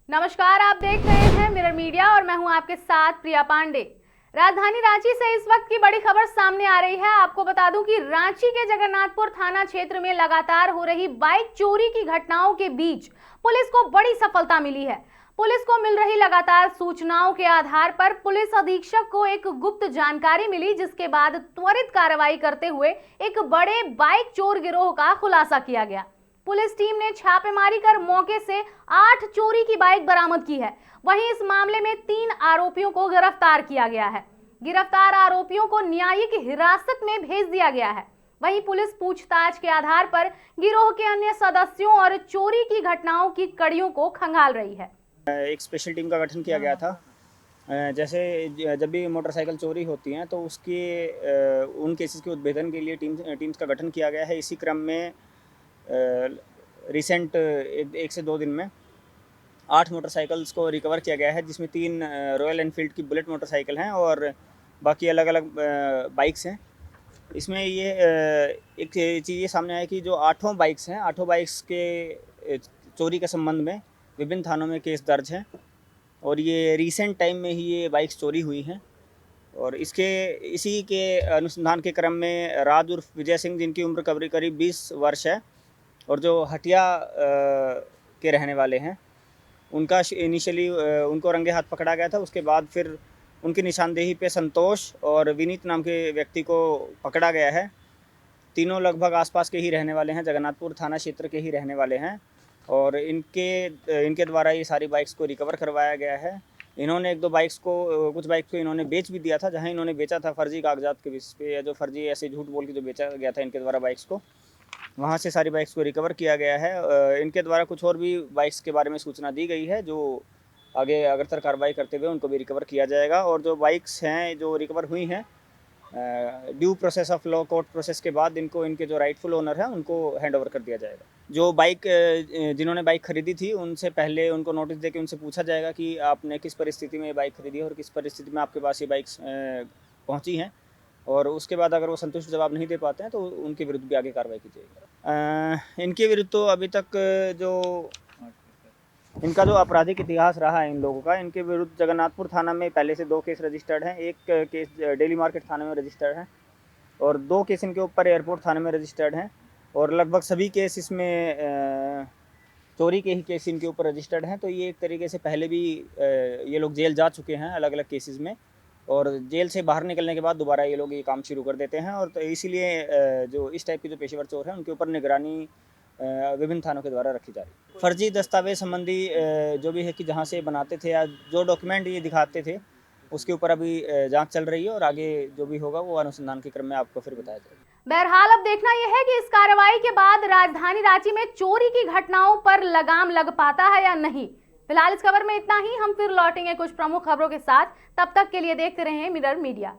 नमस्कार, आप देख रहे हैं मिरर मीडिया और मैं हूं आपके साथ प्रिया पांडे। राजधानी रांची से इस वक्त की बड़ी खबर सामने आ रही है। आपको बता दूं कि रांची के जगन्नाथपुर थाना क्षेत्र में लगातार हो रही बाइक चोरी की घटनाओं के बीच पुलिस को बड़ी सफलता मिली है। पुलिस को मिल रही लगातार सूचनाओं के आधार पर पुलिस अधीक्षक को एक गुप्त जानकारी मिली, जिसके बाद त्वरित कार्रवाई करते हुए एक बड़े बाइक चोर गिरोह का खुलासा किया गया। पुलिस टीम ने छापेमारी कर मौके से 8 चोरी की बाइक बरामद की है। वहीं इस मामले में 3 आरोपियों को गिरफ्तार किया गया है। गिरफ्तार आरोपियों को न्यायिक हिरासत में भेज दिया गया है। वहीं पुलिस पूछताछ के आधार पर गिरोह के अन्य सदस्यों और चोरी की घटनाओं की कड़ियों को खंगाल रही है। एक स्पेशल टीम का गठन किया गया था। जैसे जब भी मोटरसाइकिल चोरी होती हैं तो उसकी उन केसेस के उद्भेदन के लिए टीम्स का गठन किया गया है। इसी क्रम में रिसेंट 1 से 2 दिन में 8 मोटरसाइकिल्स को रिकवर किया गया है, जिसमें 3 रॉयल एनफील्ड की बुलेट मोटरसाइकिल हैं और बाकी अलग अलग बाइक्स हैं। इसमें ये एक चीज़ ये सामने आया कि जो 8 बाइक्स हैं, 8 बाइक्स के चोरी के संबंध में विभिन्न थानों में केस दर्ज हैं और ये रिसेंट टाइम में ही ये बाइक्स चोरी हुई हैं। और इसी के अनुसंधान के क्रम में राज उर्फ विजय सिंह, जिनकी उम्र करीब 20 वर्ष है और जो हटिया के रहने वाले हैं, उनका इनिशियली उनको रंगे हाथ पकड़ा गया था। उसके बाद फिर उनकी निशानदेही पे संतोष और विनीत नाम के व्यक्ति को पकड़ा गया है। तीनों लगभग आसपास के ही रहने वाले हैं, जगन्नाथपुर थाना क्षेत्र के ही रहने वाले हैं और इनके द्वारा ये सारी बाइक्स को रिकवर करवाया गया है। इन्होंने कुछ बाइक्स को इन्होंने बेच भी दिया था। जहां इन्होंने बेचा था फर्जी कागजात के बेसिस पे, या जो फर्जी ऐसे झूठ बोल के जो बेचा गया था इनके द्वारा बाइक्स को, वहां से सारी बाइक्स को रिकवर किया गया है। इनके द्वारा कुछ और भी बाइक्स के बारे में सूचना दी गई है, जो आगे अग्रतर कार्रवाई करते हुए उनको भी रिकवर किया जाएगा। और जो बाइक्स हैं जो रिकवर हुई हैं, due process of law court process के बाद इनके जो राइटफुल ओनर हैं उनको हैंड ओवर कर दिया जाएगा। जो जिन्होंने बाइक खरीदी थी उनसे पहले उनको नोटिस देके उनसे पूछा जाएगा कि आपने किस परिस्थिति में ये बाइक खरीदी है और किस परिस्थिति में आपके पास ये बाइक्स पहुंची हैं, और उसके बाद अगर वो संतुष्ट जवाब नहीं दे पाते हैं तो उनके विरुद्ध भी आगे कार्रवाई की जाएगी। इनके विरुद्ध तो अभी तक इनका जो आपराधिक इतिहास रहा है इन लोगों का, इनके विरुद्ध जगन्नाथपुर थाना में पहले से 2 केस रजिस्टर्ड हैं। एक केस डेली मार्केट थाने में रजिस्टर्ड है और 2 केस इनके ऊपर एयरपोर्ट थाने में रजिस्टर्ड हैं और लगभग सभी केस इसमें चोरी के ही केस इनके ऊपर रजिस्टर्ड हैं। तो ये एक तरीके से पहले भी ये लोग जेल जा चुके हैं अलग अलग केसेस में, और जेल से बाहर निकलने के बाद दोबारा ये लोग ये काम शुरू कर देते हैं। और तो इसीलिए जो इस टाइप के जो पेशेवर चोर हैं उनके ऊपर निगरानी विभिन्न थानों के द्वारा रखी जा रही है। फर्जी दस्तावेज संबंधी जो भी है कि जहां से बनाते थे या जो डॉक्यूमेंट ये दिखाते थे, उसके ऊपर अभी जांच चल रही है और आगे जो भी होगा वो अनुसंधान के क्रम में आपको फिर बताया जाएगा। बहरहाल अब देखना यह है कि इस कार्रवाई के बाद राजधानी रांची में चोरी की घटनाओं पर लगाम लग पाता है या नहीं। फिलहाल इस खबर में इतना ही। हम फिर लौटेंगे कुछ प्रमुख खबरों के साथ। तब तक के लिए देखते रहें मिरर मीडिया।